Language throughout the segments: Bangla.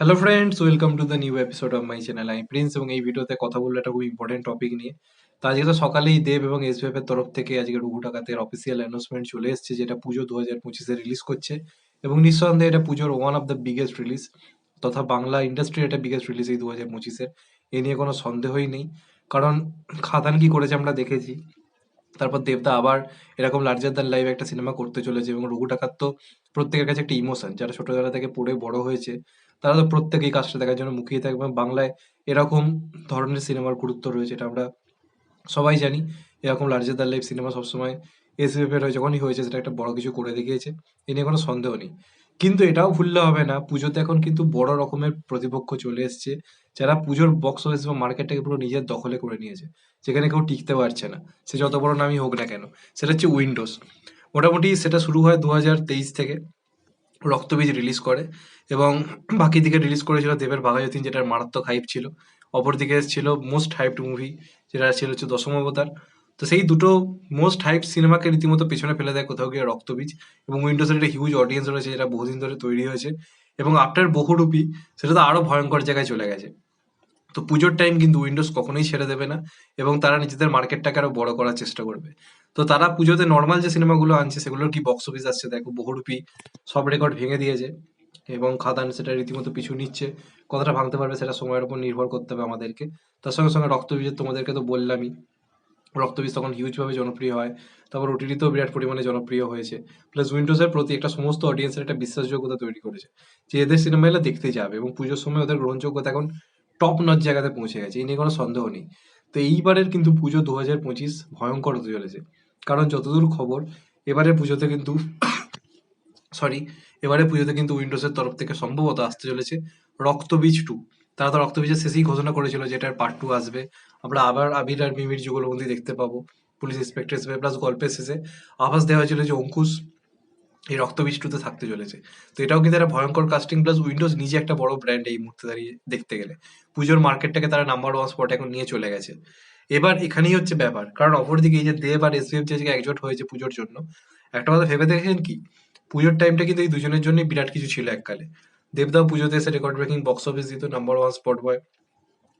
Hello friends, welcome to the new episode of my channel. আমি প্রিন্স এবং এই ভিডিওতে কথা বলবো একটা খুব ইম্পর্টেন্ট টপিক নিয়ে। তো আজকে তো সকালেই দেব এবং এসবিএফ এর তরফ থেকে আজকে রঘু ডাকাতের অফিসিয়াল অ্যানাউন্সমেন্ট চলে এসেছে, যেটা পুজো 2025-এ রিলিজ করছে। এবং নিঃসন্দেহে এটা পুজোর one of the biggest release, তথা বাংলা ইন্ডাস্ট্রির এটা বিগেস্ট রিলিজ এই 2025-এর। এ নিয়ে কোনো সন্দেহই নেই, কারণ খাদান কি করেছে আমরা দেখেছি। তারপর দেবদা আবার এরকম লার্জার দ্যান লাইফ একটা সিনেমা করতে চলেছে, এবং রঘু ডাকাত তো প্রত্যেকের কাছে একটা ইমোশন। যারা ছোটবেলা থেকে পড়ে বড় হয়েছে তারা তো প্রত্যেকেই কাজটা দেখার জন্য মুখিয়ে থাকবে। এবং বাংলায় এরকম ধরনের সিনেমার গুরুত্ব রয়েছে, এটা আমরা সবাই জানি। এরকম লার্জার দ্যান লাইফ সিনেমা সবসময় এসবিএফ এর যখনই হয়েছে সেটা একটা বড় কিছু করে দেখিয়েছে, এ নিয়ে কোনো সন্দেহ নেই। কিন্তু এটাও ভুললে হবে না, পুজোতে এখন কিন্তু বড় রকমের প্রতিপক্ষ চলে এসছে, যারা পুজোর বক্স অফিস বা মার্কেটটাকে পুরো নিজের দখলে করে নিয়েছে, যেখানে কেউ টিকতে পারছে না, সে যত বড় নামই হোক না কেন। সেটা হচ্ছে উইন্ডোজ। মোটামুটি সেটা শুরু হয় 2023 থেকে, রক্তবীজ রিলিজ করে। এবং বাকি দিকে রিলিজ করেছিল দেবের ভাগাযতীন, যেটার মারাত্মক হাইপ ছিল। অপরদিকে ছিল মোস্ট হাইপড মুভি, যেটা ছিল হচ্ছে দশম অবতার। তো সেই দুটো মোস্ট হাইপ সিনেমাকে রীতিমতো পেছনে ফেলে দেয় কোথাও গিয়ে রক্তবীজ। এবং উইন্ডোজের একটা হিউজ অডিয়েন্স রয়েছে, যেটা বহুদিন ধরে তৈরি হয়েছে। এবং আফটার বহুরূপী সেটা তো আরো ভয়ঙ্কর জায়গায় চলে গেছে। তো পুজোর টাইম কিন্তু উইন্ডোজ কখনোই ছেড়ে দেবে না, এবং তারা নিজেদের মার্কেটটাকে আরো বড় করার চেষ্টা করবে। তো তারা পুজোতে নর্মাল যে সিনেমাগুলো আনছে সেগুলোর কি বক্স অফিস আসছে দেখো, বহুরূপী সব রেকর্ড ভেঙে দিয়েছে। এবং খাদান সেটা রীতিমতো পিছু নিচ্ছে। কতটা ভাঙতে পারবে সেটা সময়ের উপর নির্ভর করতে হবে আমাদেরকে। তার সঙ্গে সঙ্গে রক্তবীজের তোমাদেরকে তো বললামই, রক্তবীজ তখন হিউজ ভাবে জনপ্রিয় হয়। তারপর ওটিটিতেও বিরাট পরিমাণে জনপ্রিয় হয়েছে। প্লাস উইন্ডোজের প্রতি একটা সমস্ত অডিয়েন্সের একটা বিশ্বাসযোগ্যতা তৈরি করেছে, যে এদের সিনেমা এলে দেখতে যাবে। এবং পুজোর সময় ওদের গ্রহণযোগ্যতা এখন টপ নচ জায়গাতে পৌঁছে গেছে, এই নিয়ে কোনো সন্দেহ নেই। তো এইবারের কিন্তু পুজো 2025 ভয়ঙ্কর হতে চলেছে। কারণ যতদূর খবর, এবারে পুজোতে কিন্তু সরি এবারে পুজোতে কিন্তু উইন্ডোজের তরফ থেকে সম্ভবত আসতে চলেছে রক্তবীজ 2। তারা তো রক্তবীজের শেষেই ঘোষণা করেছিল যেটার পার্ট 2 আসবে। আমরা আবার আবির আর মিমির যুগলবন্দি দেখতে পাবো, পুলিশ ইন্সপেক্টর হিসেবে। প্লাস গল্পের শেষে আভাস দেওয়া হয়েছিল যে অঙ্কুশ এই রক্তবীজ 2-তে থাকতে চলেছে। তো এটাও কিন্তু একটা ভয়ঙ্কর কাস্টিং। প্লাস উইন্ডোজ নিজে একটা বড় ব্র্যান্ড এই মুহূর্তে দাঁড়িয়ে দেখতে গেলে। পুজোর মার্কেটটাকে তারা নাম্বার ওয়ান স্পট এখন নিয়ে চলে গেছে। এবার এখানেই হচ্ছে ব্যাপার, কারণ অপরদিকে এই যে দেব আর এসবিএফ যে আজকে একজোট হয়েছে পুজোর জন্য, একটা কথা ভেবে দেখেছেন কি? পুজোর টাইমটা কিন্তু এই দুজনের জন্যই বিরাট কিছু ছিল এককালে। দেবদাও পুজোতে এসে রেকর্ড ব্রেকিং বক্স অফিস দিত, নাম্বার ওয়ান স্পট বয়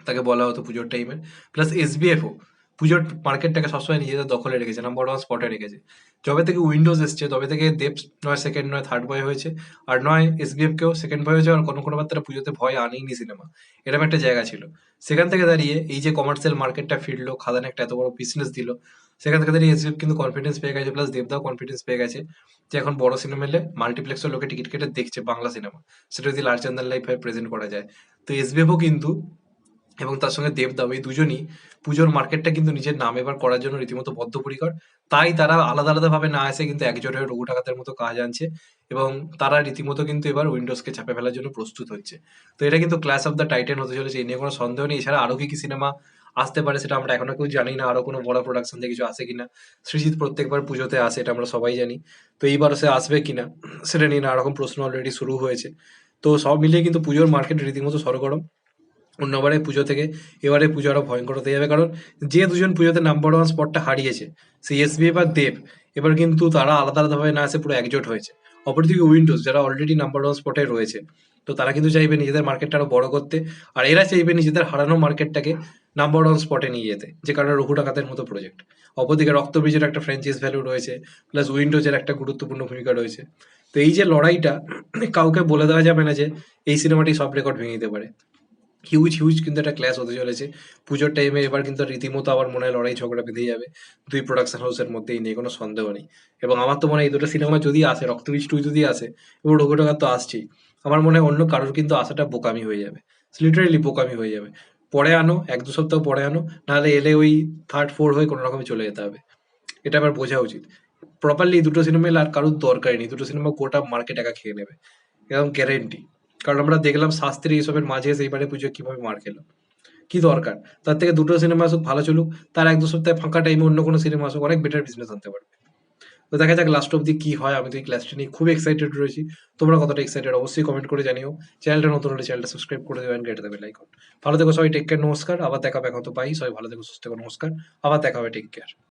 তাকে বলা হতো পুজোর টাইমে। প্লাস এসবিএফও পুজোর মার্কেটটাকে সবসময় নিজেদের দখলে রেখেছে, নাম্বার ওয়ান স্পটে রেখেছে। যবে থেকে উইন্ডোজ এসছে তবে থেকে দেব নয় সেকেন্ড নয় থার্ড বয় হয়েছে, আর নয় এসবিএফ কেও সেকেন্ড বয় হয়েছে। আর কোনো বার তারা পুজোতে ভয় আনেইনি সিনেমা, এরকম একটা জায়গা ছিল। সেখান থেকে দাঁড়িয়ে এই যে কমার্শিয়াল মার্কেটটা ফিরলো, খাদান একটা এত বড় বিজনেস দিল, সেখান থেকে দাঁড়িয়ে এসবিএফ কিন্তু কনফিডেন্স পেয়ে গেছে। প্লাস দেবদাও কনফিডেন্স পেয়ে গেছে যে এখন বড় সিনেমা এলে মাল্টিপ্লেক্সের লোকে টিকিট কেটে দেখছে বাংলা সিনেমা, সেটা যদি লার্জার দ্যান লাইফ প্রেজেন্ট করা যায়। তো এসবিএফও কিন্তু এবং তার সঙ্গে দেবদাও এই দুজনই পুজোর মার্কেটটা কিন্তু নিজের নাম এবার করার জন্য রীতিমতো বদ্ধপরিকর। তাই তারা আলাদা আলাদা ভাবে না এসে কিন্তু একজোট হয়ে রঘু ডাকাতের মতো কাজ আনছে। এবং তারা রীতিমতো কিন্তু এবার উইন্ডোজকে চাপে ফেলার জন্য প্রস্তুত হচ্ছে। তো এটা কিন্তু ক্লাস অফ দ্য টাইটান হতে চলেছে, এই নিয়ে কোনো সন্দেহ নেই। এছাড়া আরো কি কি সিনেমা আসতে পারে সেটা আমরা এখনো কেউ জানি না, আরো কোনো বড় প্রোডাকশন থেকে কিছু আসে কিনা। সৃজিত প্রত্যেকবার পুজোতে আসে, এটা আমরা সবাই জানি। তো এইবারও সে আসবে কিনা সেটা নিয়ে নানা রকম প্রশ্ন অলরেডি শুরু হয়েছে। তো সব মিলিয়ে কিন্তু পুজোর মার্কেট রীতিমতো সরগরম। অন্যবারে পুজো থেকে এবারে পুজো আরো ভয়ঙ্কর হতে যাবে, কারণ যে দুজন পুজোতে নাম্বার ওয়ান স্পটটা হারিয়েছে, সেই এসবিএফ আর দেব, এবার কিন্তু তারা আলাদা আলাদা ভাবে না এসে পুরো একজোট হয়েছে। অপরদিকে উইন্ডোজ যারা অলরেডি নাম্বার ওয়ান স্পটে রয়েছে, তো তারা কিন্তু চাইবে নিজেদের মার্কেটটা আরো বড় করতে। আর এরা চাইবে নিজেদের হারানো মার্কেটটাকে নাম্বার ওয়ান স্পটে নিয়ে যেতে, যে কারণে রঘু ডাকাতের মতো প্রজেক্ট। অপরদিকে রক্তবীজের একটা ফ্র্যাঞ্চাইজ ভ্যালু রয়েছে, প্লাস উইন্ডোজের একটা গুরুত্বপূর্ণ ভূমিকা রয়েছে। তো এই যে লড়াইটা, কাউকে বলে দেওয়া যাবে না যে এই সিনেমাটি সব রেকর্ড ভেঙে দিতে পারে। হিউজ হিউজ কিন্তু একটা ক্লাস হতে চলেছে পুজোর টাইমে। এবার কিন্তু রীতিমতো আবার মনে হয় লড়াই ঝগড়া বেঁধে যাবে দুই প্রোডাকশন হাউসের মধ্যে, এই নিয়ে কোনো সন্দেহ নেই। এবং আমার তো মনে হয় এই দুটো সিনেমা যদি আসে, রক্তবীজ 2 যদি আসে এবং রঘু ডাকাত তো আসছেই, আমার মনে হয় অন্য কারোর কিন্তু আসাটা বোকামি হয়ে যাবে। লিটারেলি বোকামি হয়ে যাবে। পরে আনো, এক দু সপ্তাহ পরে আনো, নাহলে এলে ওই থার্ড ফোর হয়ে কোনো রকমে চলে যেতে হবে। এটা আবার বোঝা উচিত। প্রপারলি এই দুটো সিনেমা এলে আর কারোর দরকারই নেই, দুটো সিনেমা গোটা মার্কেট একা খেয়ে নেবে, একদম গ্যারেন্টি। কারণ আমরা দেখলাম শাস্ত্রী এইসবের মাঝে এসে এইবারে পুজো কিভাবে মার খেলো। কি দরকার? তার থেকে দুটো সিনেমা আসুক, ভালো চলুক। তার এক দু সপ্তাহে ফাঁকা টাইমে অন্য কোনো সিনেমা আসুক, অনেক বেটার বিজনেস আনতে পারবে। তো দেখা যাক লাস্ট অব্দি কি হয়। আমি তো এই ক্লাসটা নিয়ে খুব এক্সাইটেড রয়েছি। তোমরা কতটা এক্সাইটেড অবশ্যই কমেন্ট করে জানিও। চ্যানেলটা নতুন হলে চ্যানেলটা সাবস্ক্রাইব করে দেবেন, কেটে দেবে লাইক। ভালো থেকো সবাই, টেক কেয়ার, নমস্কার। আবার দেখা হবে, এখন তো পাই। সবাই ভালো থেকো, সুস্থ থেকো, নমস্কার। আবার দেখা হবে, টেক কেয়ার।